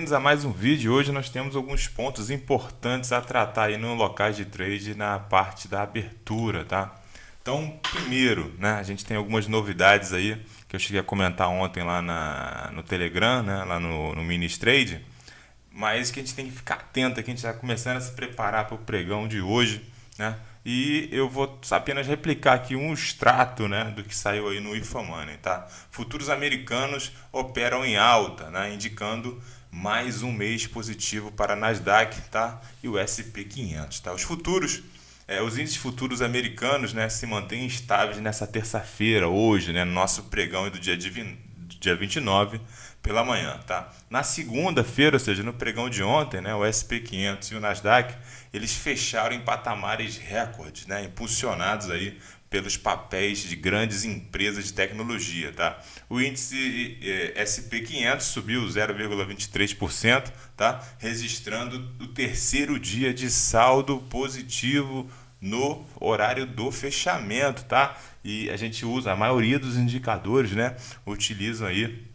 bem-vindos a mais um vídeo. Hoje nós temos alguns pontos importantes a tratar aí no locais de trade na parte da abertura, tá? Então, primeiro, né, a gente tem algumas novidades aí que eu cheguei a comentar ontem lá no Telegram, né, lá no Ministrade, mas que a gente tem que ficar atento, que a gente está começando a se preparar para o pregão de hoje, né? E eu vou apenas replicar aqui um extrato, né, do que saiu aí no IFA-Money, tá? Futuros americanos operam em alta, né, indicando mais um mês positivo para a Nasdaq, tá? E o S&P 500, tá? Os índices futuros americanos, né, se mantêm estáveis nessa terça-feira, hoje, né, no nosso pregão do dia 29 pela manhã, tá? Na segunda-feira, ou seja, no pregão de ontem, né, o S&P 500 e o Nasdaq, eles fecharam em patamares recordes, né, impulsionados aí pelos papéis de grandes empresas de tecnologia, tá? O índice S&P 500 subiu 0,23%, tá? Registrando o terceiro dia de saldo positivo no horário do fechamento, tá? E a gente usa, a maioria dos indicadores, né, utilizam aí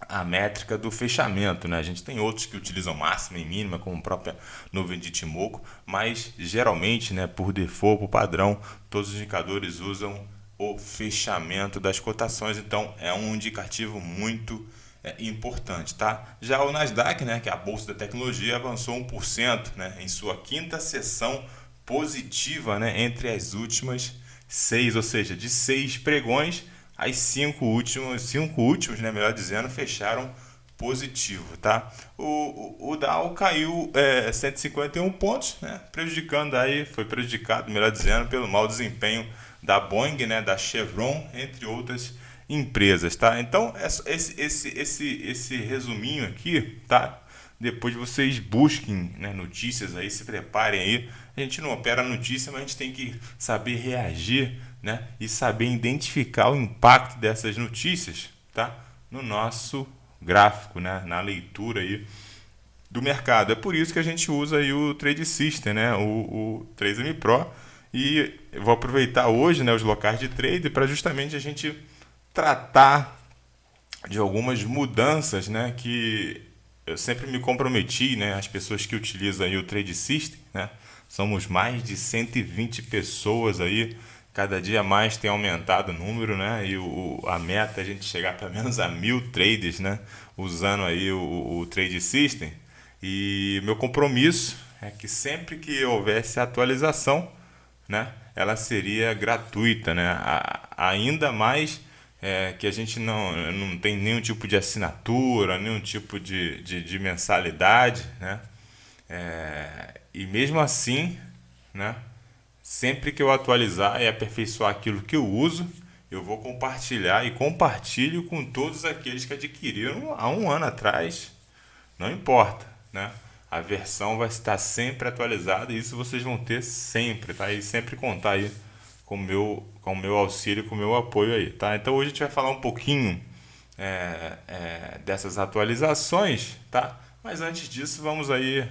a métrica do fechamento, né? A gente tem outros que utilizam máxima e mínima, como a própria nuvem de Ichimoku, mas geralmente, né, por default, por padrão, todos os indicadores usam o fechamento das cotações, então é um indicativo muito importante, tá? Já o Nasdaq, né, que é a bolsa da tecnologia, avançou 1%, né, em sua quinta sessão positiva, né, entre as últimas seis, ou seja, de seis pregões, as cinco últimos, né, melhor dizendo, fecharam positivo, tá? O Dow caiu 151 pontos, né, foi prejudicado, melhor dizendo, pelo mau desempenho da Boeing, né, da Chevron, entre outras empresas, tá? Então, esse resuminho aqui, tá? Depois vocês busquem, né, notícias aí, se preparem aí. A gente não opera notícia, mas a gente tem que saber reagir, né, e saber identificar o impacto dessas notícias, tá, no nosso gráfico, né, na leitura aí do mercado. É por isso que a gente usa aí o Trade System, né, o 3M Pro, e eu vou aproveitar hoje, né, os locais de trade para justamente a gente tratar de algumas mudanças, né, que eu sempre me comprometi, né, as pessoas que utilizam aí o Trade System, né, somos mais de 120 pessoas aí, cada dia mais tem aumentado o número, né, e a meta é a gente chegar pelo menos a 1.000 traders, né, usando aí o Trade System, e meu compromisso é que sempre que houvesse atualização, né, ela seria gratuita, né, ainda mais que a gente não tem nenhum tipo de assinatura, nenhum tipo de mensalidade, né? E mesmo assim, né, sempre que eu atualizar e aperfeiçoar aquilo que eu uso, eu vou compartilhar e compartilho com todos aqueles que adquiriram há um ano atrás, não importa, né? A versão vai estar sempre atualizada e isso vocês vão ter sempre, tá? E sempre contar aí com o meu auxílio, com o meu apoio aí, tá? Então hoje a gente vai falar um pouquinho dessas atualizações, tá? Mas antes disso vamos aí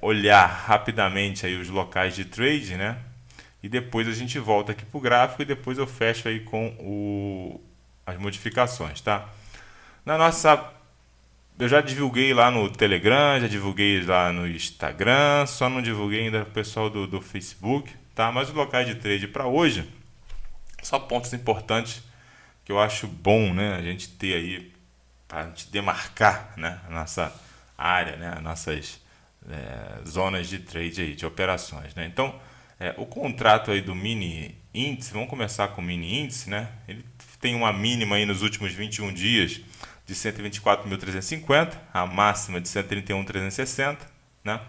olhar rapidamente aí os locais de trade, né? E depois a gente volta aqui para o gráfico e depois eu fecho aí com as modificações, tá? Na nossa Eu já divulguei lá no Telegram, já divulguei lá no Instagram, só não divulguei ainda o pessoal do Facebook, tá? Mas os locais de trade para hoje, só pontos importantes que eu acho bom, né, a gente ter aí para a gente demarcar, né, a nossa área, né, as nossas zonas de trade aí, de operações, né? Então, o contrato aí do mini índice, vamos começar com o mini índice, né? Ele tem uma mínima aí nos últimos 21 dias de 124.350, a máxima de 131.360, né?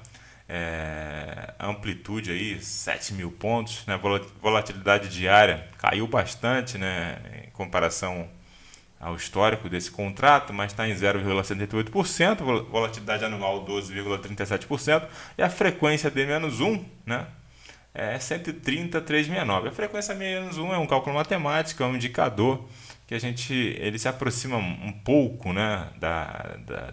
Amplitude aí 7.000 pontos, né? Volatilidade diária caiu bastante, né, em comparação ao histórico desse contrato, mas está em 0,78%, volatilidade anual 12,37% e a frequência D-1, né, é 130,369. A frequência -1 é um cálculo matemático, é um indicador que ele se aproxima um pouco, né,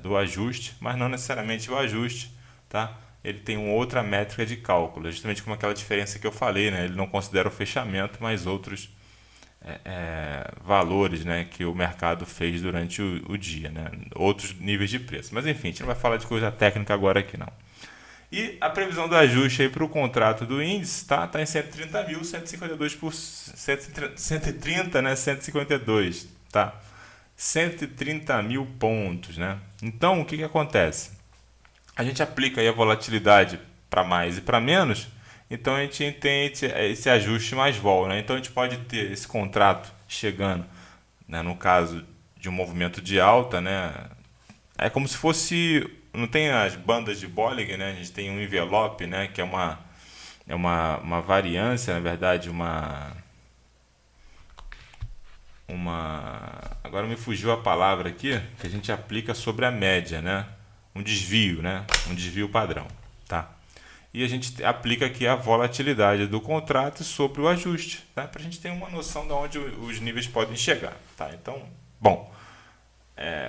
do ajuste, mas não necessariamente o ajuste, tá? Ele tem uma outra métrica de cálculo, justamente como aquela diferença que eu falei, né? Ele não considera o fechamento, mas outros valores, né, que o mercado fez durante o dia, né, outros níveis de preço. Mas enfim, a gente não vai falar de coisa técnica agora aqui não. E a previsão do ajuste aí para o contrato do índice tá em 130.152 por 130, né, 152, tá? 130 mil pontos, né? Então, o que acontece? A gente aplica aí a volatilidade para mais e para menos, então a gente tem esse ajuste mais vol, né? Então a gente pode ter esse contrato chegando, né, no caso de um movimento de alta, né? É como se fosse, não tem as bandas de Bollinger, né? A gente tem um envelope, né? Que é uma variância, na verdade, agora me fugiu a palavra aqui, que a gente aplica sobre a média, né? Um desvio, né? Um desvio padrão, tá? E a gente aplica aqui a volatilidade do contrato sobre o ajuste, tá? Para a gente ter uma noção de onde os níveis podem chegar, tá? Então, bom,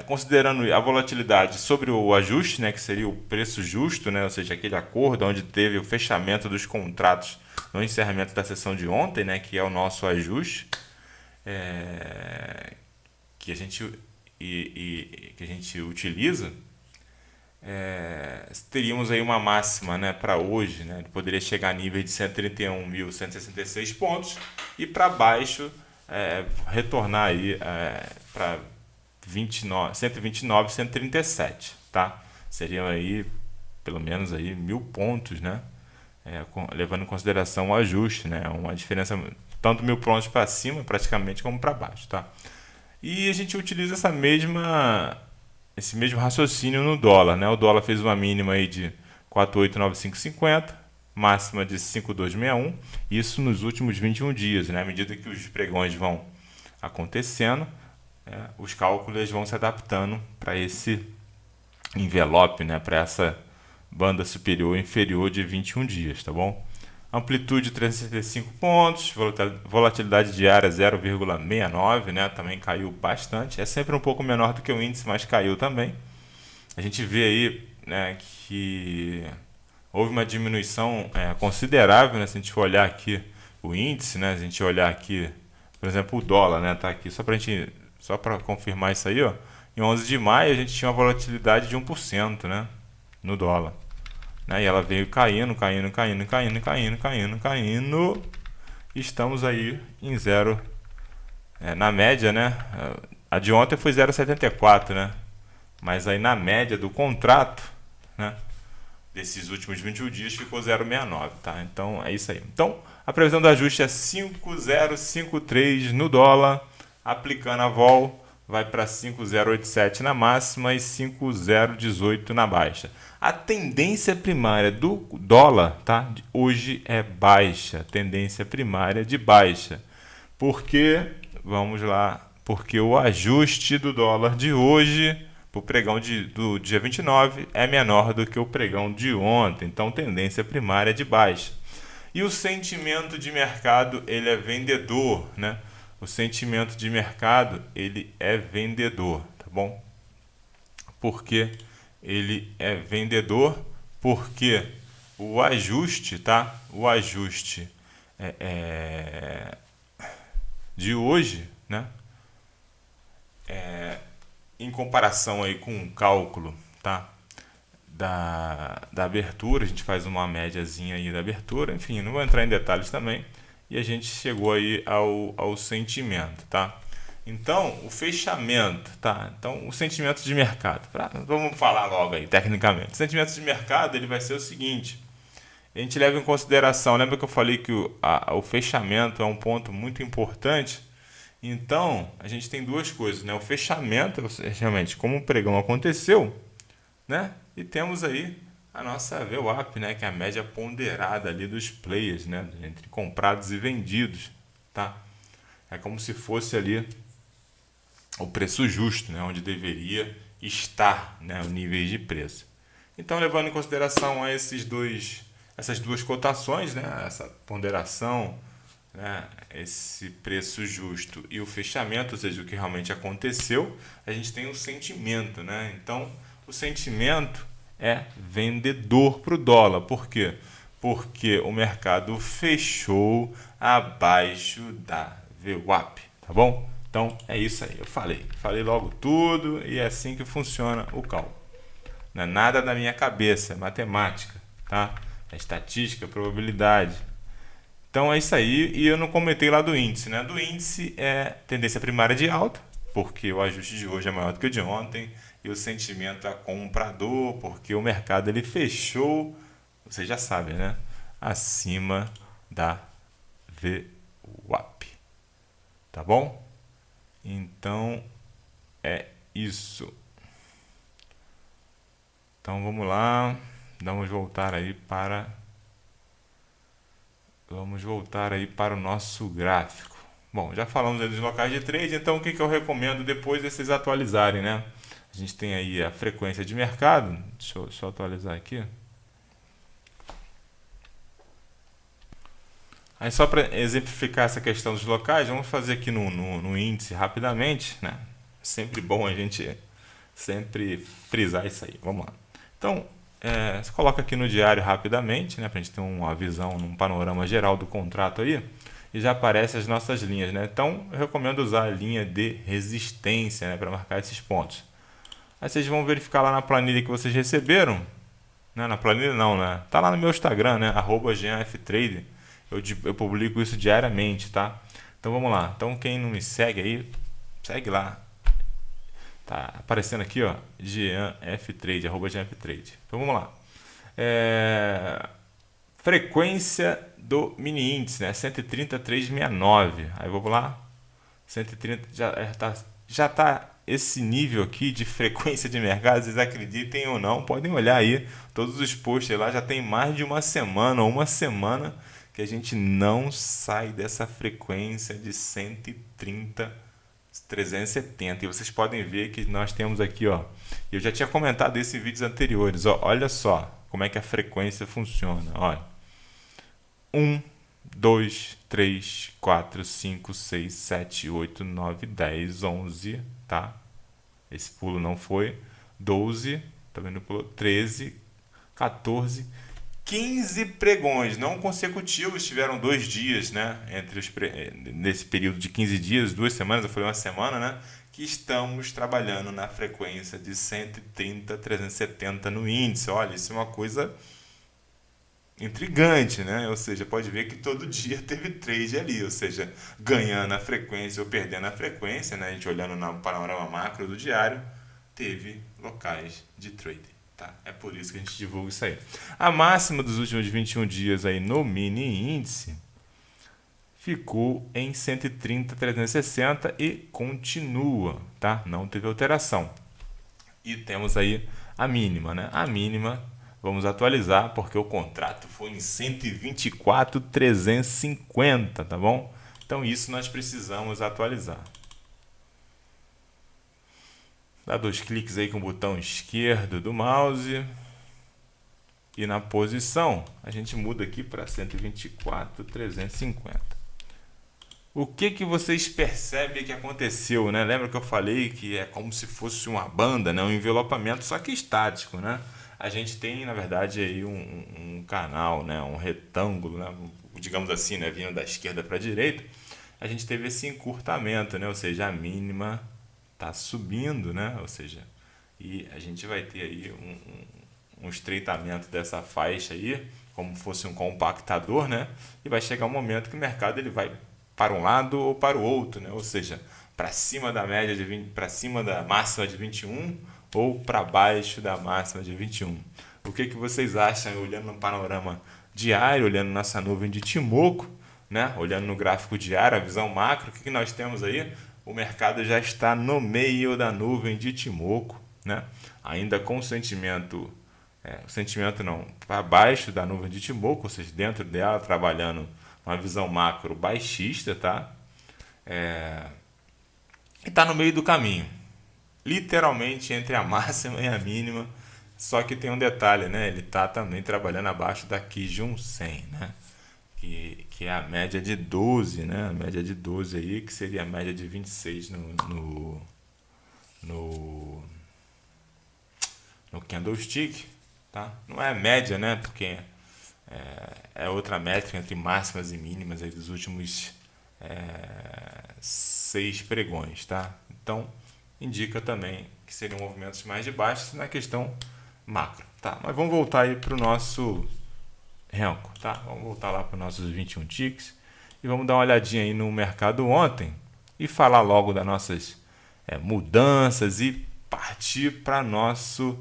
considerando a volatilidade sobre o ajuste, né, que seria o preço justo, né, ou seja, aquele acordo onde teve o fechamento dos contratos no encerramento da sessão de ontem, né, que é o nosso ajuste, que a gente que a gente utiliza, teríamos aí uma máxima, né, para hoje, né, poderia chegar a nível de 131.166 pontos e para baixo retornar aí para 129, 137, tá? Seriam aí pelo menos aí 1.000 pontos, né? Levando em consideração o ajuste, né? Uma diferença tanto 1.000 pontos para cima praticamente como para baixo, tá? E a gente utiliza esse mesmo raciocínio no dólar, né? O dólar fez uma mínima aí de 4,89550, máxima de 5,261, isso nos últimos 21 dias, né? À medida que os pregões vão acontecendo, os cálculos vão se adaptando para esse envelope, né? Para essa banda superior e inferior de 21 dias, tá bom? Amplitude 365 pontos, volatilidade diária 0,69, né? Também caiu bastante. É sempre um pouco menor do que o índice, mas caiu também. A gente vê aí, né, que houve uma diminuição considerável, né? Se a gente for olhar aqui o índice, né? Se a gente olhar aqui, por exemplo, o dólar, né? Tá aqui só para confirmar isso aí, ó. Em 11 de maio a gente tinha uma volatilidade de 1%, né? No dólar. Né? E ela veio caindo. Estamos aí em zero. Na média, né? A de ontem foi 0,74, né? Mas aí na média do contrato, né, desses últimos 21 dias ficou 0,69, tá? Então é isso aí. Então a previsão do ajuste é 5,053 no dólar, aplicando a vol vai para 5,087 na máxima e 5,018 na baixa. A tendência primária do dólar, tá, hoje é baixa, tendência primária de baixa. Porque, vamos lá, porque o ajuste do dólar de hoje para o pregão do dia 29 é menor do que o pregão de ontem, então tendência primária de baixa. E o sentimento de mercado, ele é vendedor, né? O sentimento de mercado, ele é vendedor, tá bom? Porque ele é vendedor, porque o ajuste, tá? O ajuste de hoje, né? Em comparação aí com o cálculo, tá? Da abertura, a gente faz uma médiazinha aí da abertura, enfim, não vou entrar em detalhes também, e a gente chegou aí ao sentimento, tá? Então, o fechamento, tá? Então, o sentimento de mercado, vamos falar logo aí, tecnicamente. O sentimento de mercado, ele vai ser o seguinte, a gente leva em consideração, lembra que eu falei que o fechamento é um ponto muito importante? Então, a gente tem duas coisas, né? O fechamento, realmente, como o pregão aconteceu, né? E temos aí a nossa VWAP, né? Que é a média ponderada ali dos players, né? Entre comprados e vendidos, tá? É como se fosse ali o preço justo, né? Onde deveria estar, né? O nível de preço. Então, levando em consideração a essas duas cotações, né? Essa ponderação, né, esse preço justo e o fechamento, ou seja, o que realmente aconteceu, a gente tem um sentimento, né? Então, o sentimento é vendedor para o dólar. Por quê? Porque o mercado fechou abaixo da VWAP, tá bom? Então é isso aí, eu falei logo tudo e é assim que funciona o cálculo. Não é nada da minha cabeça, é matemática, tá? É estatística, probabilidade. Então é isso aí, e eu não comentei lá do índice, né? Do índice é tendência primária de alta, porque o ajuste de hoje é maior do que o de ontem, e o sentimento é comprador, porque o mercado ele fechou, vocês já sabem, né? Acima da VWAP, tá bom? Então é isso. Então vamos lá, vamos voltar aí para o nosso gráfico. Bom, já falamos aí dos locais de trade, então o que eu recomendo depois de vocês atualizarem, né? A gente tem aí a frequência de mercado. Deixa eu só atualizar aqui. Aí só para exemplificar essa questão dos locais, vamos fazer aqui no índice rapidamente, né? Sempre bom a gente sempre frisar isso aí. Vamos lá. Então, você coloca aqui no diário rapidamente, né? Para a gente ter uma visão, um panorama geral do contrato aí. E já aparecem as nossas linhas, né? Então, eu recomendo usar a linha de resistência, né? Para marcar esses pontos. Aí vocês vão verificar lá na planilha que vocês receberam. Né? Na planilha não, né? Tá lá no meu Instagram, né? @jeanftrade. Eu publico isso diariamente, tá? Então vamos lá. Então quem não me segue aí, segue lá. Tá aparecendo aqui, ó, jeanftrade, @jeanftrade. Então vamos lá. Frequência do mini índice, né? 130,369. Aí vamos lá. 130 já tá esse nível aqui de frequência de mercado, vocês acreditem ou não, podem olhar aí todos os posts lá, já tem mais de uma semana que a gente não sai dessa frequência de 130,370. E vocês podem ver que nós temos aqui, ó, eu já tinha comentado isso em vídeos anteriores, ó, olha só como é que a frequência funciona, olha. 1, 2, 3, 4, 5, 6, 7, 8, 9, 10, 11, tá? Esse pulo não foi. 12, tá vendo? Pulou 13, 14, 15 pregões não consecutivos, tiveram 2 dias, né? Nesse período de 15 dias, 2 semanas, eu falei uma semana, né? Que estamos trabalhando na frequência de 130,370 no índice. Olha, isso é uma coisa intrigante, né? Ou seja, pode ver que todo dia teve trade ali, ou seja, ganhando a frequência ou perdendo a frequência, né? A gente olhando no panorama macro do diário, teve locais de trade, tá? É por isso que a gente divulga isso aí. A máxima dos últimos 21 dias aí no mini índice ficou em 130,360 e continua, tá? Não teve alteração. E temos aí a mínima, né? A mínima vamos atualizar porque o contrato foi em 124,350, tá bom? Então isso nós precisamos atualizar. Dá 2 cliques aí com o botão esquerdo do mouse. E na posição a gente muda aqui para 124,350. O que vocês percebem que aconteceu, né? Lembra que eu falei que é como se fosse uma banda, né? Um envelopamento, só que estático, né? A gente tem, na verdade, aí um canal, né? Um retângulo, né? Digamos assim, né? Vindo da esquerda para a direita. A gente teve esse encurtamento, né? Ou seja, a mínima está subindo, né? Ou seja, e a gente vai ter aí um estreitamento dessa faixa aí, como fosse um compactador, né? E vai chegar um momento que o mercado ele vai para um lado ou para o outro, né? Ou seja, para cima da média de 20, para cima da máxima de 21 ou para baixo da máxima de 21. O que vocês acham olhando no panorama diário, olhando nossa nuvem de Ichimoku, né? Olhando no gráfico diário, a visão macro, o que nós temos aí? O mercado já está no meio da nuvem de Ichimoku, né? Ainda com sentimento não, para baixo da nuvem de Ichimoku, ou seja, dentro dela, trabalhando uma visão macro baixista, tá? E está no meio do caminho, literalmente entre a máxima e a mínima, só que tem um detalhe, né? Ele está também trabalhando abaixo da Kijun 100, né? Que é a média de 12, né? A média de 12 aí, que seria a média de 26 no candlestick, tá? Não é média, né? Porque é outra métrica entre máximas e mínimas aí dos últimos 6 pregões, tá? Então, indica também que seriam movimentos mais de baixa na questão macro, tá? Mas vamos voltar aí para o nosso Renko, tá? Vamos voltar lá para os nossos 21 ticks e vamos dar uma olhadinha aí no mercado ontem e falar logo das nossas mudanças e partir para nosso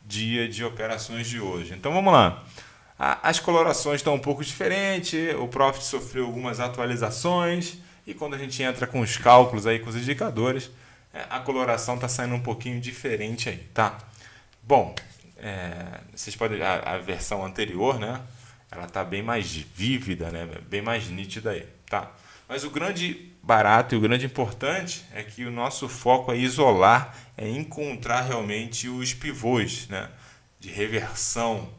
dia de operações de hoje. Então vamos lá. As colorações estão um pouco diferentes, o Profit sofreu algumas atualizações e quando a gente entra com os cálculos aí, com os indicadores, a coloração está saindo um pouquinho diferente aí, tá? Bom, vocês podem a versão anterior, né? Ela está bem mais vívida, né? Bem mais nítida aí, tá? Mas o grande barato e o grande importante é que o nosso foco é isolar, é encontrar realmente os pivôs, né? De reversão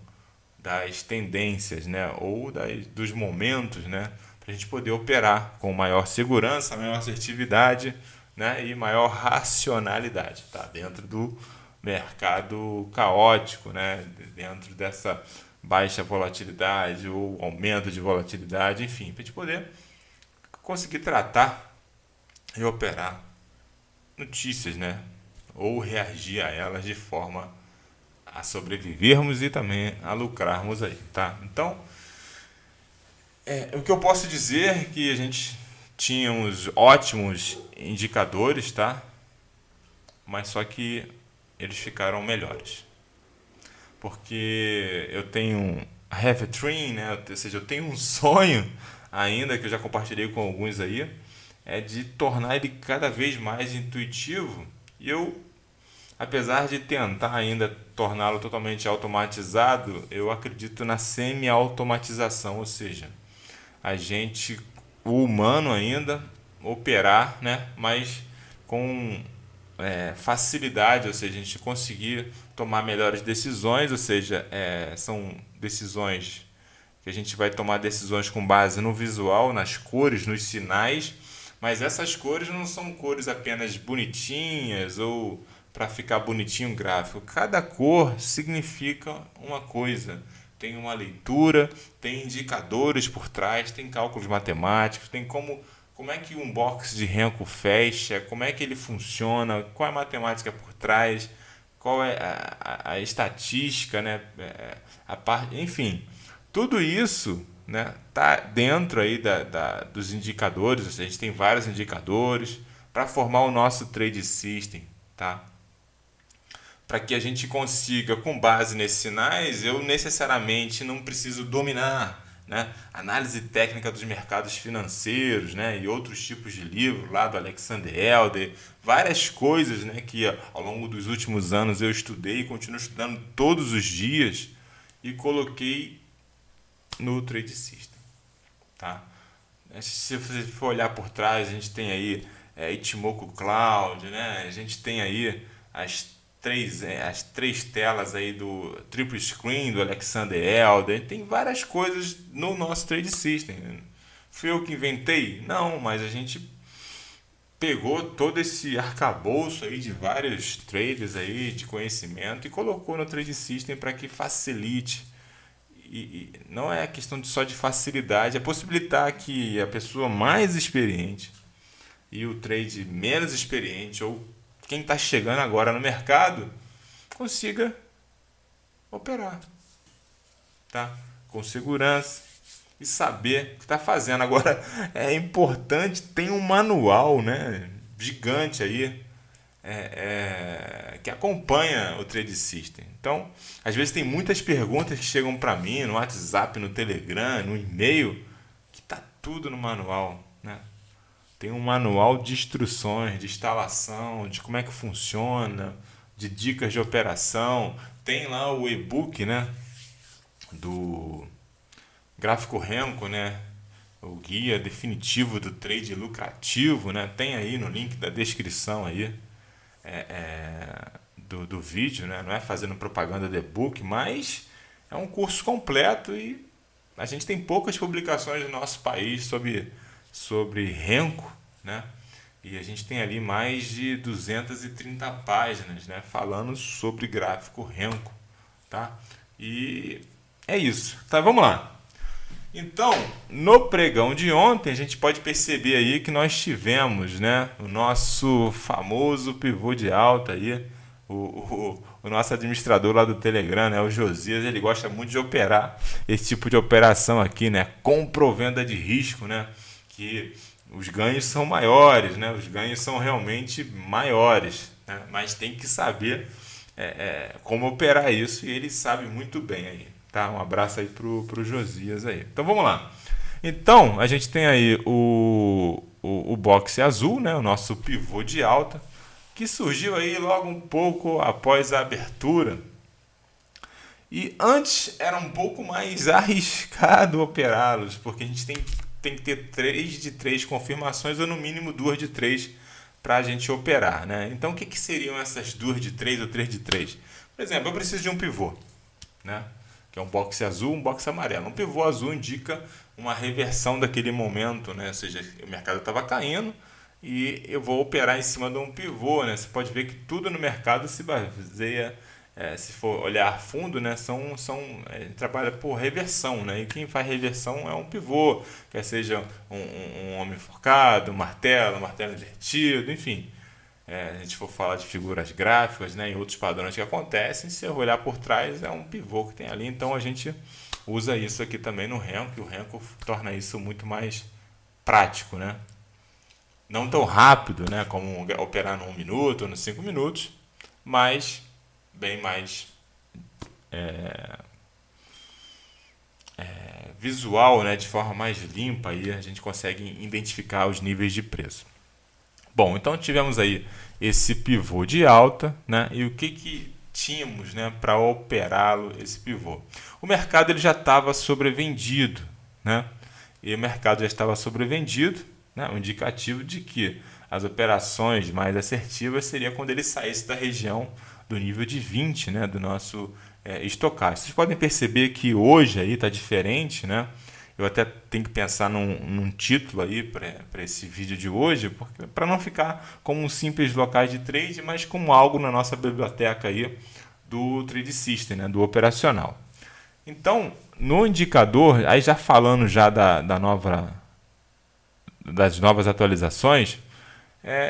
das tendências, né? Ou dos momentos, né? Para a gente poder operar com maior segurança, maior assertividade, né? E maior racionalidade, tá? Dentro do mercado caótico, né? Dentro dessa baixa volatilidade ou aumento de volatilidade, enfim, para a gente poder conseguir tratar e operar notícias, né? Ou reagir a elas de forma a sobrevivermos e também a lucrarmos aí, tá? Então, o que eu posso dizer é que a gente tinha uns ótimos indicadores, tá? Mas só que eles ficaram melhores. Porque eu tenho have a dream, né? Ou seja, eu tenho um sonho ainda, que eu já compartilhei com alguns aí, é de tornar ele cada vez mais intuitivo. E eu, apesar de tentar ainda torná-lo totalmente automatizado, eu acredito na semi-automatização, ou seja, o humano ainda, operar, né? Mas com facilidade, ou seja, a gente conseguir tomar melhores decisões, ou seja, são decisões que a gente vai tomar decisões com base no visual, nas cores, nos sinais, mas essas cores não são cores apenas bonitinhas ou para ficar bonitinho o gráfico. Cada cor significa uma coisa. Tem uma leitura, tem indicadores por trás, tem cálculos matemáticos, tem como é que um box de Renko fecha, como é que ele funciona, qual é a matemática por trás, qual é a estatística, né? Enfim, tudo isso, né, tá dentro aí dos indicadores. A gente tem vários indicadores para formar o nosso trade system, tá? Para que a gente consiga, com base nesses sinais, eu necessariamente não preciso dominar, né, análise técnica dos mercados financeiros, né, e outros tipos de livro lá do Alexander Elder, várias coisas, né, que ao longo dos últimos anos eu estudei e continuo estudando todos os dias e coloquei no Trade System, tá? Se você for olhar por trás, a gente tem aí Ichimoku Cloud, né? A gente tem aí as três telas aí do Triple Screen do Alexander Elder. Tem várias coisas no nosso Trade System. Fui eu que inventei? Não, mas a gente pegou todo esse arcabouço aí de vários traders aí de conhecimento e colocou no Trade System para que facilite. E não é questão só de facilidade, é possibilitar que a pessoa mais experiente e o trade menos experiente ou quem está chegando agora no mercado consiga operar, tá? Com segurança e saber o que está fazendo. Agora é importante, tem um manual, né, gigante aí que acompanha o Trade System. Então, às vezes tem muitas perguntas que chegam para mim no WhatsApp, no Telegram, no e-mail, que tá tudo no manual, né? Tem um manual de instruções, de instalação, de como é que funciona, de dicas de operação. Tem lá o e-book, né, do Gráfico Renko, né, o guia definitivo do trade lucrativo, né? Tem aí no link da descrição aí do vídeo, né? Não é fazendo propaganda de e-book, mas é um curso completo e a gente tem poucas publicações no nosso país sobre Renko, né? E a gente tem ali mais de 230 páginas, né, falando sobre gráfico Renko, tá? E é isso, tá? Vamos lá. Então, no pregão de ontem, a gente pode perceber aí que nós tivemos, né, o nosso famoso pivô de alta aí, o nosso administrador lá do Telegram, né, o Josias, ele gosta muito de operar esse tipo de operação aqui, né, compra-venda de risco, né, que os ganhos são maiores, né, os ganhos são realmente maiores, né, mas tem que saber como operar isso e ele sabe muito bem aí. Tá? Um abraço aí pro Josias aí. Então vamos lá. Então, a gente tem aí o boxe azul, né? O nosso pivô de alta, que surgiu aí logo um pouco após a abertura. E antes era um pouco mais arriscado operá-los, porque a gente tem que ter 3 de 3 confirmações ou no mínimo 2 de 3 para a gente operar. Né? Então o que seriam essas 2 de 3 ou 3 de 3? Por exemplo, eu preciso de um pivô, né? Que é um boxe azul, um boxe amarelo. Um pivô azul indica uma reversão daquele momento, né? Ou seja, o mercado estava caindo e eu vou operar em cima de um pivô, né? Você pode ver que tudo no mercado se baseia, se for olhar a fundo, né? Trabalha por reversão, né? E quem faz reversão é um pivô, quer seja um homem enforcado, um martelo invertido, enfim. A gente for falar de figuras gráficas, né, em outros padrões que acontecem, se eu olhar por trás é um pivô que tem ali, então a gente usa isso aqui também no Renko, e o Renko torna isso muito mais prático, né? Não tão rápido, né, como operar no 1 minuto ou nos 5 minutos, mas bem mais visual, né, de forma mais limpa, aí a gente consegue identificar os níveis de preço. Bom, então tivemos aí esse pivô de alta, né? E o que tínhamos, né, para operá-lo, esse pivô? O mercado ele já estava sobrevendido, né? E o mercado já estava sobrevendido, né? Um indicativo de que as operações mais assertivas seria quando ele saísse da região do nível de 20, né, do nosso estocástico. Vocês podem perceber que hoje aí está diferente, né? Eu até tenho que pensar num título aí para esse vídeo de hoje, para não ficar como um simples locais de trade, mas como algo na nossa biblioteca aí do Trade System, né, do operacional. Então, no indicador, aí já falando já das novas atualizações,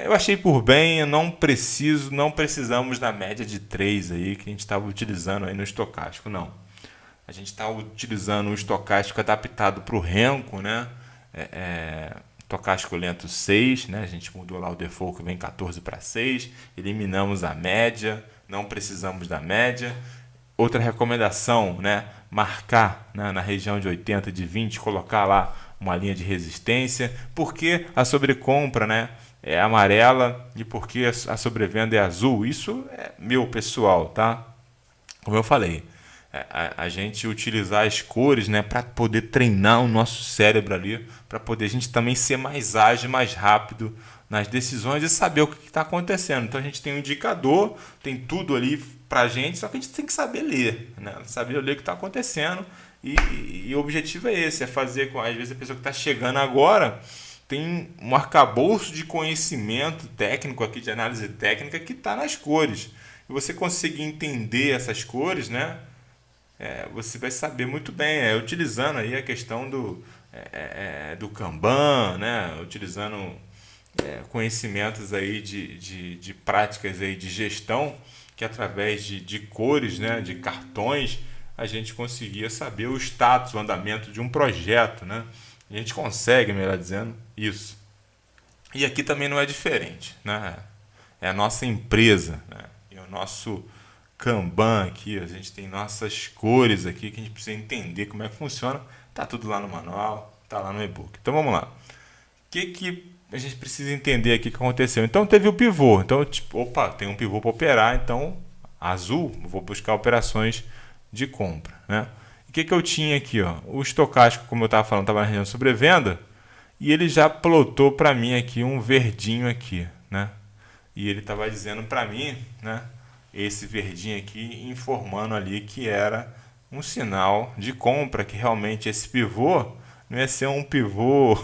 eu achei por bem, eu não precisamos da média de 3 aí que a gente estava utilizando aí no estocástico, não. A gente está utilizando um estocástico adaptado para o Renko, né? Estocástico lento 6, né? A gente mudou lá o default que vem 14 para 6, eliminamos a média, não precisamos da média. Outra recomendação, né? Marcar, né, na região de 80 de 20, colocar lá uma linha de resistência. Por que a sobrecompra, né, é amarela e por que a sobrevenda é azul? Isso é meu pessoal, tá? Como eu falei, a gente utilizar as cores, né, para poder treinar o nosso cérebro ali, para poder a gente também ser mais ágil, mais rápido nas decisões e saber o que está acontecendo. Então a gente tem um indicador, tem tudo ali para a gente, só que a gente tem que saber ler, né? Saber ler o que está acontecendo e o objetivo é esse, é fazer com, às vezes a pessoa que está chegando agora tem um arcabouço de conhecimento técnico aqui, de análise técnica que está nas cores. E você conseguir entender essas cores, né? Você vai saber muito bem, utilizando aí a questão do Kanban, né? Utilizando conhecimentos aí de práticas aí de gestão, que através de cores, né? De cartões, a gente conseguia saber o status, o andamento de um projeto, né? A gente consegue, melhor dizendo, isso. E aqui também não é diferente, né? É a nossa empresa, né? E o nosso Kanban aqui, a gente tem nossas cores aqui que a gente precisa entender como é que funciona. Tá tudo lá no manual, tá lá no e-book. Então vamos lá. O que a gente precisa entender aqui que aconteceu? Então teve o pivô. Então, tem um pivô para operar, então azul, vou buscar operações de compra, né? O que eu tinha aqui, ó? O estocástico, como eu estava falando, estava na região de sobrevenda e ele já plotou para mim aqui um verdinho aqui, né? E ele estava dizendo para mim, né? Esse verdinho aqui informando ali que era um sinal de compra, que realmente esse pivô não ia ser um pivô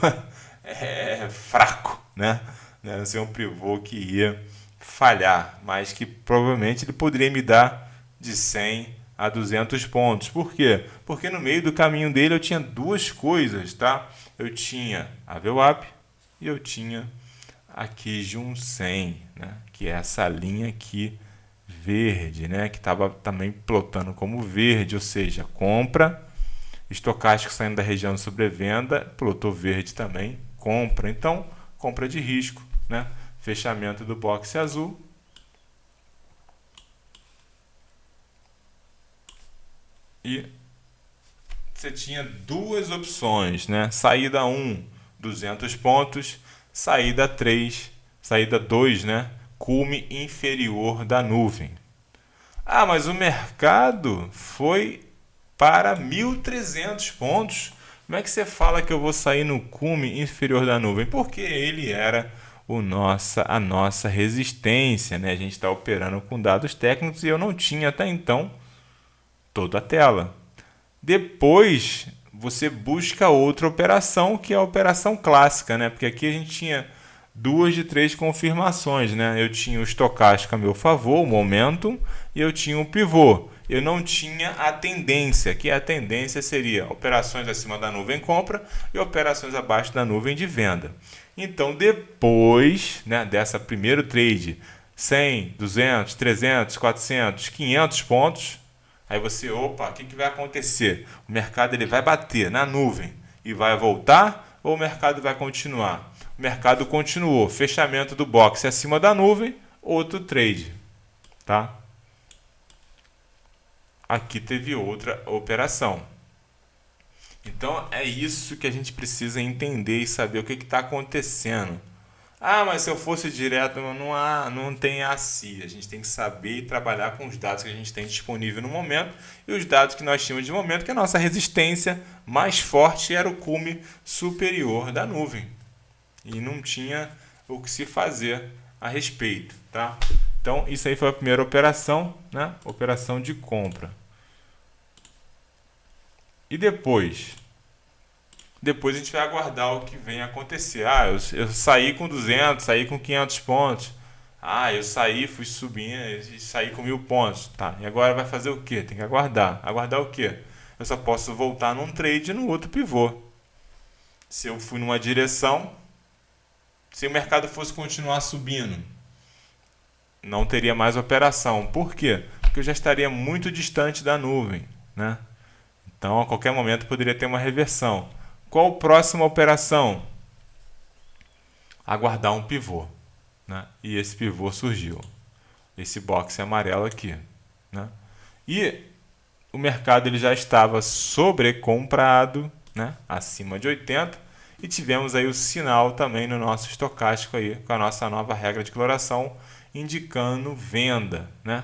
fraco, né? Não ia ser um pivô que ia falhar, mas que provavelmente ele poderia me dar de 100 a 200 pontos. Por quê? Porque no meio do caminho dele eu tinha duas coisas, tá? Eu tinha a VWAP e eu tinha aqui Jun 100, né? Que é essa linha aqui verde, né? Que estava também plotando como verde, ou seja, compra, estocástico saindo da região de sobrevenda, plotou verde também, compra. Então, compra de risco, né? Fechamento do boxe azul. E você tinha duas opções, né? Saída 1, 200 pontos. Saída 3, saída 2, né? Cume inferior da nuvem. Ah, mas o mercado foi para 1.300 pontos. Como é que você fala que eu vou sair no cume inferior da nuvem? Porque ele era a nossa resistência, né? A gente está operando com dados técnicos e eu não tinha até então toda a tela. Depois você busca outra operação, que é a operação clássica, né? Porque aqui a gente tinha duas de três confirmações, né? Eu tinha o estocástico a meu favor, o momentum, e eu tinha o pivô. Eu não tinha a tendência, que a tendência seria operações acima da nuvem compra e operações abaixo da nuvem de venda. Então, depois, né, dessa primeiro trade, 100, 200, 300, 400, 500 pontos, aí você, opa, o que vai acontecer? O mercado ele vai bater na nuvem e vai voltar ou o mercado vai continuar? O mercado continuou, fechamento do box acima da nuvem, outro trade, tá? Aqui teve outra operação. Então é isso que a gente precisa entender e saber o que está acontecendo. Ah, mas se eu fosse direto, não tem ACI. A gente tem que saber e trabalhar com os dados que a gente tem disponível no momento e os dados que nós tínhamos de momento, que a nossa resistência mais forte era o cume superior da nuvem. E não tinha o que se fazer a respeito, tá? Então, isso aí foi a primeira operação, né? Operação de compra. E depois? Depois a gente vai aguardar o que vem acontecer. Ah, eu saí com 200, saí com 500 pontos. Ah, eu saí, fui subindo e saí com 1.000 pontos. Tá, e agora vai fazer o quê? Tem que aguardar. Aguardar o quê? Eu só posso voltar num trade e no outro pivô. Se eu fui numa direção, se o mercado fosse continuar subindo, não teria mais operação. Por quê? Porque eu já estaria muito distante da nuvem, né? Então, a qualquer momento poderia ter uma reversão. Qual a próxima operação? Aguardar um pivô, né? E esse pivô surgiu. Esse boxe amarelo aqui, né? E o mercado ele já estava sobrecomprado, né? Acima de 80. E tivemos aí o sinal também no nosso estocástico aí, com a nossa nova regra de coloração, indicando venda, né?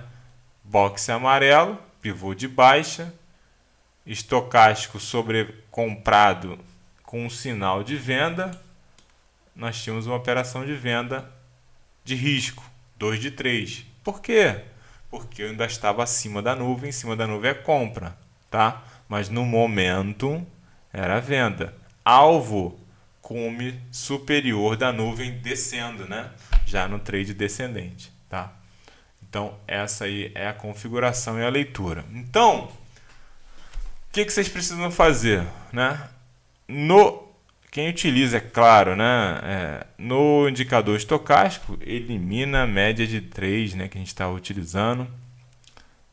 Boxe amarelo, pivô de baixa, estocástico sobrecomprado com um sinal de venda, nós tínhamos uma operação de venda de risco, 2 de 3. Por quê? Porque eu ainda estava acima da nuvem, em cima da nuvem é compra, tá? Mas no momento era venda. Alvo, cume superior da nuvem descendo, né? Já no trade descendente, tá? Então, essa aí é a configuração e a leitura. Então, o que vocês precisam fazer, né? Quem utiliza, é claro, né? No indicador estocástico, elimina a média de 3, né, que a gente está utilizando.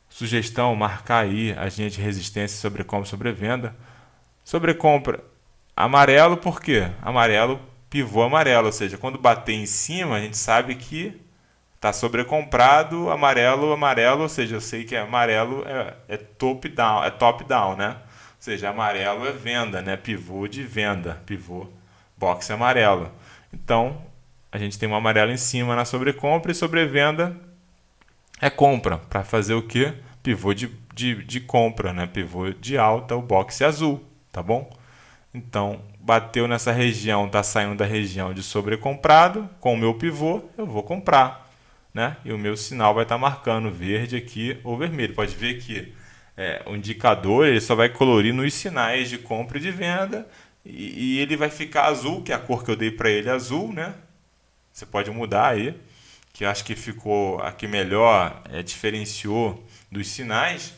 Sugestão, marcar aí as linhas de resistência sobre compra e sobrevenda. Sobre compra, amarelo, por quê? Amarelo, pivô amarelo, ou seja, quando bater em cima, a gente sabe que está sobrecomprado, amarelo, ou seja, eu sei que amarelo é top down, né? Ou seja, amarelo é venda, né? Pivô de venda, pivô box amarelo. Então, a gente tem um amarelo em cima na sobrecompra e sobrevenda é compra. Para fazer o quê? Pivô de compra, né? Pivô de alta, o box azul, tá bom? Então, bateu nessa região, está saindo da região de sobrecomprado, com o meu pivô, eu vou comprar, né? E o meu sinal vai estar marcando verde aqui ou vermelho. Pode ver que o indicador ele só vai colorir nos sinais de compra e de venda e ele vai ficar azul, que é a cor que eu dei para ele azul, né? Você pode mudar aí, que eu acho que ficou aqui melhor, diferenciou dos sinais.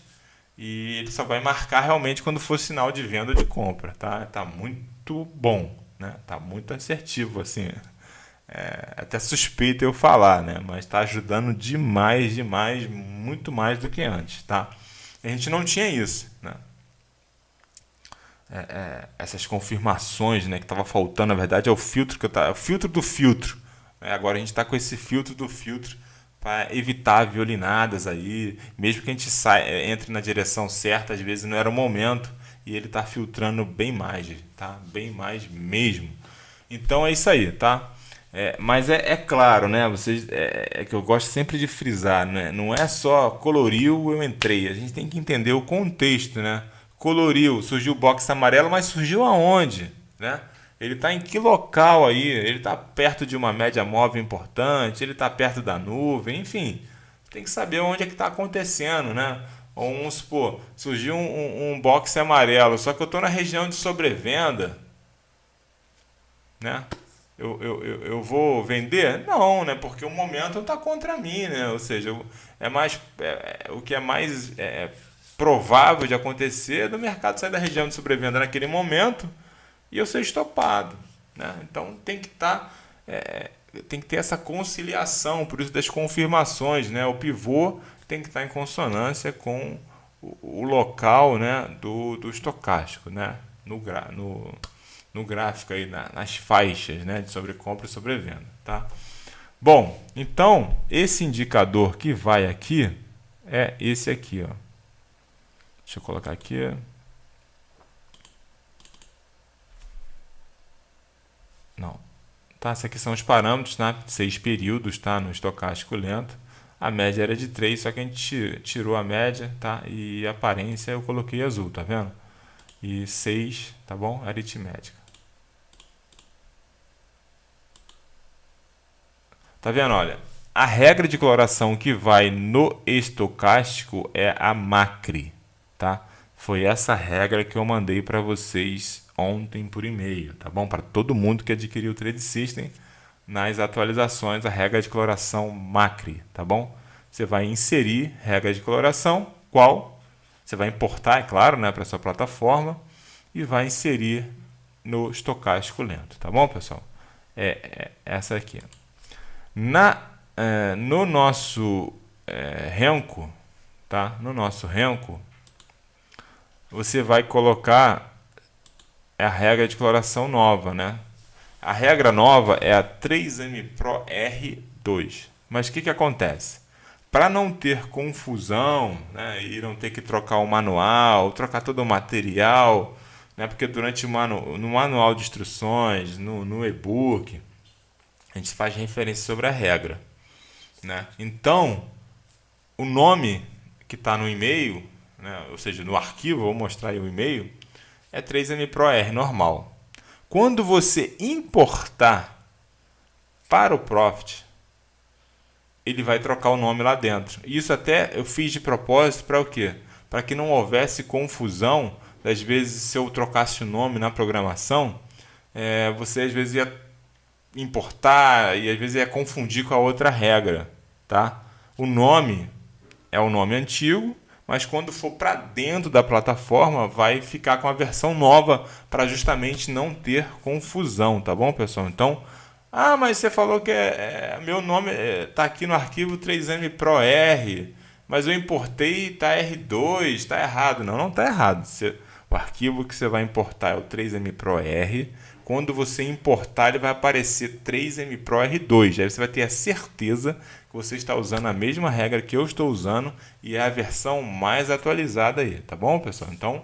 e ele só vai marcar realmente quando for sinal de venda ou de compra, tá? Tá muito bom, né? Tá muito assertivo, assim. É até suspeito eu falar, né? Mas está ajudando demais, demais, muito mais do que antes, tá? A gente não tinha isso, né? Essas confirmações, né? Que estava faltando, na verdade, é o filtro que eu é o filtro do filtro. Né? Agora a gente está com esse filtro do filtro para evitar violinadas aí, mesmo que a gente entre na direção certa, às vezes não era o momento e ele está filtrando bem mais, tá? Bem mais mesmo. Então é isso aí, tá? Mas é claro, né? Vocês, é que eu gosto sempre de frisar, né? Não é só coloriu, eu entrei. A gente tem que entender o contexto, né? Coloriu, surgiu o box amarelo, mas surgiu aonde, né? Ele está em que local aí? Ele está perto de uma média móvel importante? Ele está perto da nuvem? Enfim, tem que saber onde é que está acontecendo, né? Ou vamos supor, surgiu um box amarelo, só que eu estou na região de sobrevenda, né? Eu vou vender? Não, né? Porque o momento está contra mim, né? Ou seja, o que é mais provável de acontecer é do mercado sair da região de sobrevenda naquele momento e eu ser estopado, né? Então tem que ter essa conciliação, por isso das confirmações, né? O pivô tem que estar em consonância com o local, né, do estocástico, né? No gráfico aí, nas faixas, né, de sobrecompra e sobrevenda, tá? Bom, então esse indicador que vai aqui é esse aqui, ó. Deixa eu colocar aqui. Não. Tá, esses aqui são os parâmetros, né? 6 períodos, tá? No estocástico lento. A média era de 3, só que a gente tirou a média, tá? E a aparência eu coloquei azul, tá vendo? E 6, tá bom? Aritmética. Tá vendo? Olha, a regra de coloração que vai no estocástico é a MACRI, tá? Foi essa regra que eu mandei para vocês ontem por e-mail, tá bom? Para todo mundo que adquiriu o Trade System, nas atualizações, a regra de coloração MACRI, tá bom? Você vai inserir regra de coloração, qual? Você vai importar, é claro, né, para sua plataforma e vai inserir no estocástico lento, tá bom, pessoal? Essa aqui. No nosso renco, tá? No nosso renco, você vai colocar a regra de coloração nova, né? A regra nova é a 3M Pro R2. Mas o que acontece? Para não ter confusão, né, e não ter que trocar o manual, trocar todo o material, né, porque durante no manual de instruções, no e-book, a gente faz referência sobre a regra, né? Então, o nome que está no e-mail, né, ou seja, no arquivo, vou mostrar aí o e-mail, é 3M Pro R normal. Quando você importar para o Profit, ele vai trocar o nome lá dentro. Isso até eu fiz de propósito para o quê? Para que não houvesse confusão. Às vezes, se eu trocasse o nome na programação, você às vezes ia importar e às vezes ia confundir com a outra regra, tá? O nome é o nome antigo, mas quando for para dentro da plataforma vai ficar com a versão nova para justamente não ter confusão, tá bom, pessoal? Então, mas você falou que meu nome está aqui no arquivo 3M Pro R, mas eu importei e está R2, está errado. Não está errado. O arquivo que você vai importar é o 3M Pro R. Quando você importar, ele vai aparecer 3M Pro R2. Aí você vai ter a certeza que você está usando a mesma regra que eu estou usando e é a versão mais atualizada aí, tá bom, pessoal? Então,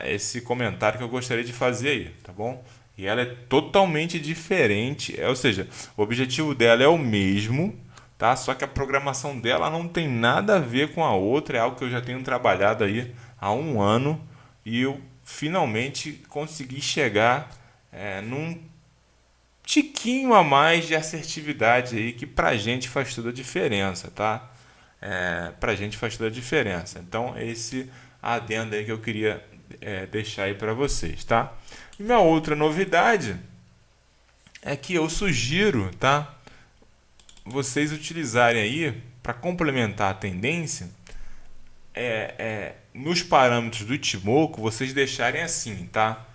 esse comentário que eu gostaria de fazer aí, tá bom? E ela é totalmente diferente, ou seja, o objetivo dela é o mesmo, tá? Só que a programação dela não tem nada a ver com a outra, é algo que eu já tenho trabalhado aí há um ano e eu finalmente consegui chegar num tiquinho a mais de assertividade aí que pra gente faz toda a diferença, tá? Pra gente faz toda a diferença. Então, esse adendo aí que eu queria deixar aí para vocês, tá? E minha outra novidade é que eu sugiro, tá? Vocês utilizarem aí para complementar a tendência nos parâmetros do Ichimoku, vocês deixarem assim, tá?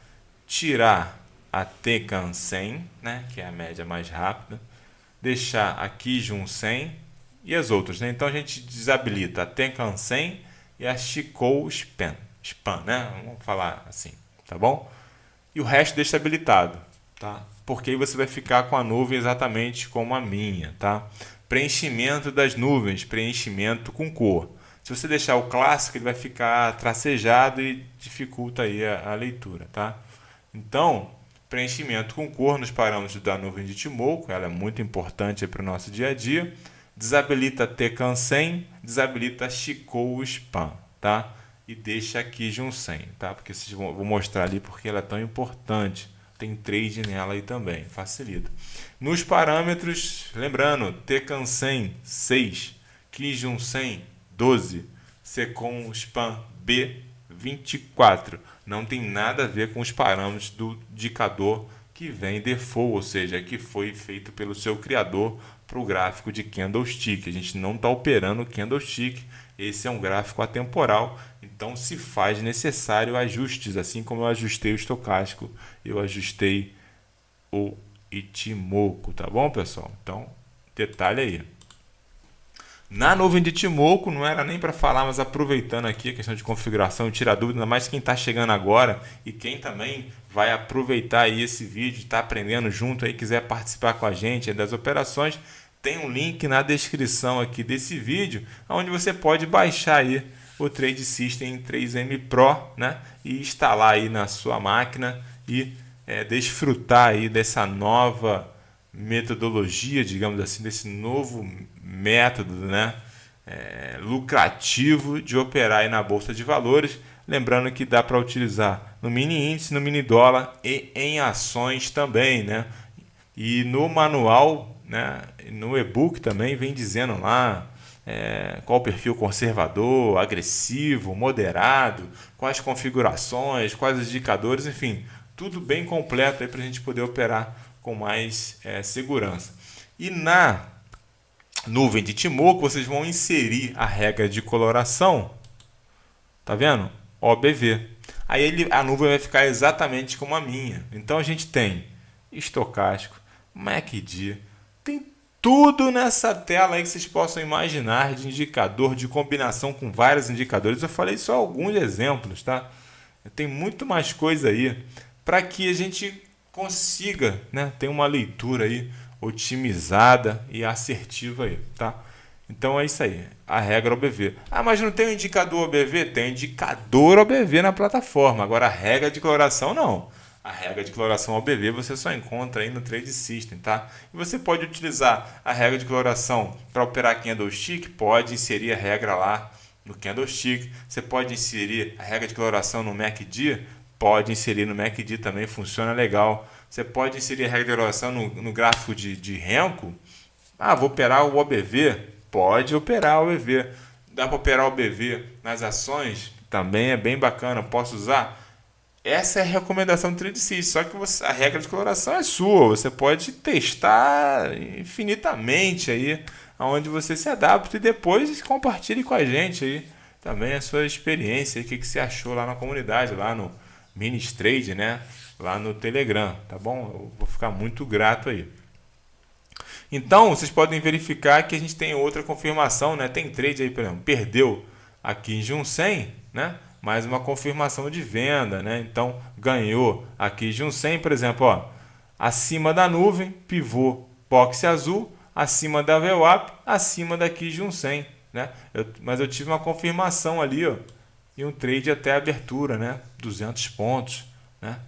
Tirar a Tenkan 100, né? Que é a média mais rápida. Deixar a Kijun 100 e as outras, né? Então a gente desabilita a Tenkan 100 e a Chikou Span, né? Vamos falar assim, tá bom? E o resto deixa habilitado, tá? Porque aí você vai ficar com a nuvem exatamente como a minha, tá? Preenchimento das nuvens, preenchimento com cor. Se você deixar o clássico, ele vai ficar tracejado e dificulta aí a leitura, tá? Então, preenchimento com cor nos parâmetros da nuvem de Ichimoku, ela é muito importante para o nosso dia a dia. Desabilita Tenkan 100, desabilita Chikou Span, tá? E deixa aqui Kijun 100, tá? Porque vou mostrar ali porque ela é tão importante. Tem trade nela aí também, facilita. Nos parâmetros, lembrando, Tenkan 100, 6, Kijun 100, 12, Sekon Span B, 24. Não tem nada a ver com os parâmetros do indicador que vem default, ou seja, que foi feito pelo seu criador para o gráfico de candlestick. A gente não está operando candlestick, esse é um gráfico atemporal, então se faz necessário ajustes, assim como eu ajustei o estocástico, eu ajustei o Ichimoku, tá bom, pessoal? Então, detalhe aí. Na nuvem de Ichimoku, não era nem para falar, mas aproveitando aqui a questão de configuração e tirar dúvida, ainda mais quem está chegando agora e quem também vai aproveitar aí esse vídeo, está aprendendo junto aí, quiser participar com a gente das operações, tem um link na descrição aqui desse vídeo, onde você pode baixar aí o Trade System 3M Pro, né? E instalar aí na sua máquina e desfrutar aí dessa nova metodologia, digamos assim, desse novo método, né? Lucrativo de operar aí na Bolsa de Valores. Lembrando que dá para utilizar no mini índice, no mini dólar e em ações também, né? E no manual, né, no e-book também vem dizendo lá qual o perfil conservador, agressivo, moderado, quais configurações, quais os indicadores, enfim, tudo bem completo para a gente poder operar com mais segurança. E na nuvem de Ichimoku vocês vão inserir a regra de coloração, tá vendo? OBV. Aí a nuvem vai ficar exatamente como a minha. Então a gente tem estocástico, MACD, tem tudo nessa tela aí que vocês possam imaginar de indicador, de combinação com vários indicadores. Eu falei só alguns exemplos, tá? Tem muito mais coisa aí para que a gente consiga, né, ter uma leitura aí otimizada e assertiva aí, tá? Então é isso aí, a regra OBV. Ah, mas não tem um indicador OBV? Tem um indicador OBV na plataforma. Agora a regra de coloração não. A regra de coloração OBV você só encontra aí no Trade System, tá? E você pode utilizar a regra de coloração para operar candlestick, pode inserir a regra lá no candlestick. Você pode inserir a regra de coloração no MACD, pode inserir no MACD também, funciona legal. Você pode inserir a regra de coloração no gráfico de Renko. Ah, vou operar o OBV? Pode operar o OBV. Dá para operar o OBV nas ações? Também é bem bacana, posso usar? Essa é a recomendação do Trade System, só que a regra de coloração é sua, você pode testar infinitamente aí, aonde você se adapta e depois compartilhe com a gente aí também a sua experiência, o que você achou lá na comunidade, lá no Ministrade, né? Lá no Telegram, tá bom? Eu vou ficar muito grato aí. Então, vocês podem verificar que a gente tem outra confirmação, né? Tem trade aí, por exemplo, perdeu aqui em Kijun 100, né? Mais uma confirmação de venda, né? Então, ganhou aqui Kijun 100, por exemplo, ó, acima da nuvem, pivô, boxe azul, acima da VWAP, acima da Kijun 100, né? Mas eu tive uma confirmação ali, ó, e um trade até a abertura, né? 200 pontos, né?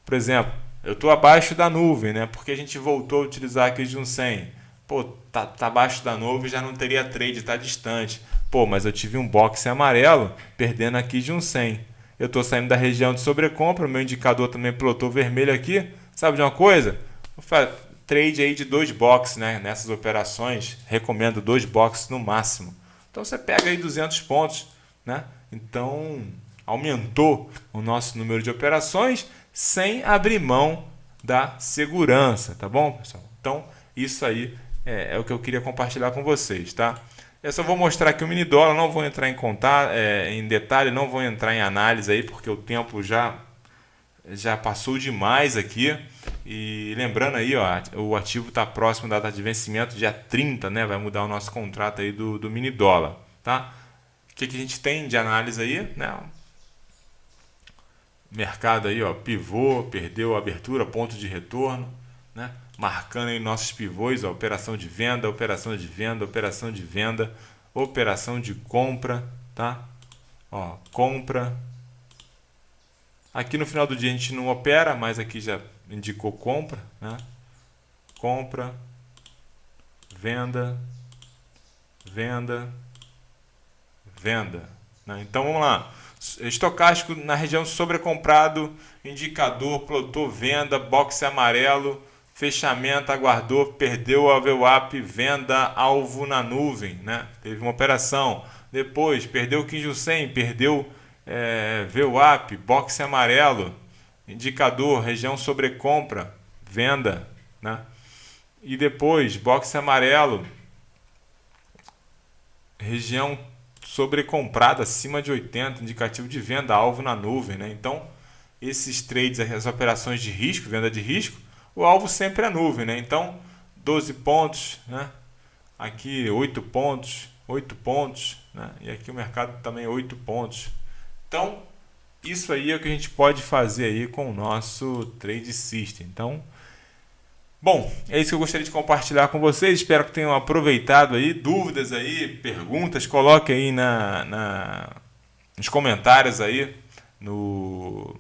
Por exemplo, eu estou abaixo da nuvem, né? Porque a gente voltou a utilizar aqui de um 100. Pô, tá abaixo da nuvem, já não teria trade, está distante. Pô, mas eu tive um boxe amarelo, perdendo aqui de um 100. Eu estou saindo da região de sobrecompra, meu indicador também plotou vermelho aqui. Sabe de uma coisa? Vou fazer trade aí de 2 boxes, né? Nessas operações, recomendo 2 boxes no máximo. Então você pega aí 200 pontos, né? Então aumentou o nosso número de operações sem abrir mão da segurança, tá bom, pessoal? Então, isso aí é o que eu queria compartilhar com vocês, tá? Eu só vou mostrar aqui o mini dólar, não vou entrar em contar, em detalhe, não vou entrar em análise aí, porque o tempo já passou demais aqui. E lembrando aí, ó, o ativo está próximo da data de vencimento, dia 30, né? Vai mudar o nosso contrato aí do mini dólar, tá? O que a gente tem de análise aí, né? Mercado aí, ó, pivô, perdeu a abertura, ponto de retorno, né? Marcando aí nossos pivôs, ó, operação de venda, operação de venda, operação de venda, operação de compra, tá? Ó, compra. Aqui no final do dia a gente não opera, mas aqui já indicou compra, né? Compra, venda, venda, venda, né? Então vamos lá. Estocástico na região sobrecomprado, indicador, plotou venda, boxe amarelo, fechamento, aguardou, perdeu a VWAP, venda, alvo na nuvem, né? Teve uma operação. Depois, perdeu o Kinjo 100, perdeu VWAP, boxe amarelo, indicador, região sobrecompra, venda, né? E depois, boxe amarelo, região sobrecomprada acima de 80, indicativo de venda, alvo na nuvem, né? Então, esses trades, as operações de risco, venda de risco, o alvo sempre é a nuvem, né? Então, 12 pontos, né? Aqui 8 pontos, né? E aqui o mercado também 8 pontos. Então, isso aí é o que a gente pode fazer aí com o nosso Trade System. Então, bom, é isso que eu gostaria de compartilhar com vocês. Espero que tenham aproveitado aí. Dúvidas aí, perguntas, coloque aí nos comentários aí do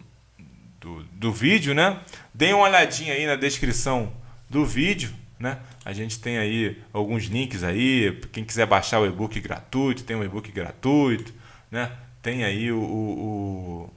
vídeo, né? Deem uma olhadinha aí na descrição do vídeo, né? A gente tem aí alguns links aí. Quem quiser baixar o e-book gratuito, tem um e-book gratuito, né? Tem aí o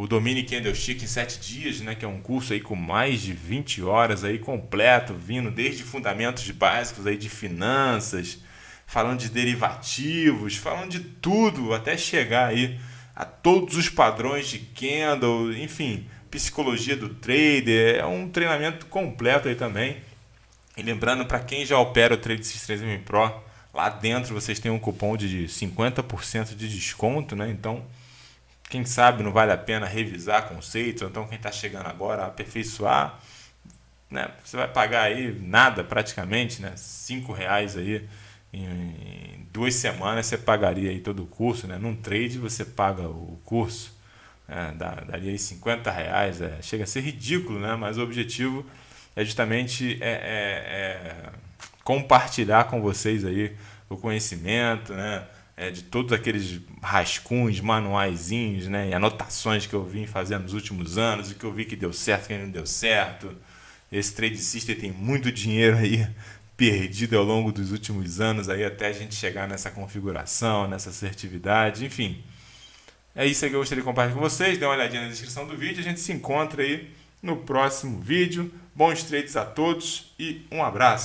Domine Candlestick em 7 dias, né, que é um curso aí com mais de 20 horas aí completo, vindo desde fundamentos básicos aí de finanças, falando de derivativos, falando de tudo, até chegar aí a todos os padrões de candle, enfim, psicologia do trader. É um treinamento completo aí também. E lembrando, para quem já opera o Trade System Pro, lá dentro vocês têm um cupom de 50% de desconto, né? Então, quem sabe não vale a pena revisar conceitos, ou então quem está chegando agora aperfeiçoar, né? Você vai pagar aí nada praticamente, né? R$5 aí em 2 semanas você pagaria aí todo o curso, né? Num trade você paga o curso, daria aí R$50, chega a ser ridículo, né? Mas o objetivo é justamente compartilhar com vocês aí o conhecimento, né? De todos aqueles rascunhos, manuaizinhos, né? E anotações que eu vim fazendo nos últimos anos, e que eu vi que deu certo, que não deu certo. Esse Trade System tem muito dinheiro aí perdido ao longo dos últimos anos aí até a gente chegar nessa configuração, nessa assertividade, enfim. É isso aí que eu gostaria de compartilhar com vocês. Dê uma olhadinha na descrição do vídeo. A gente se encontra aí no próximo vídeo. Bons trades a todos e um abraço.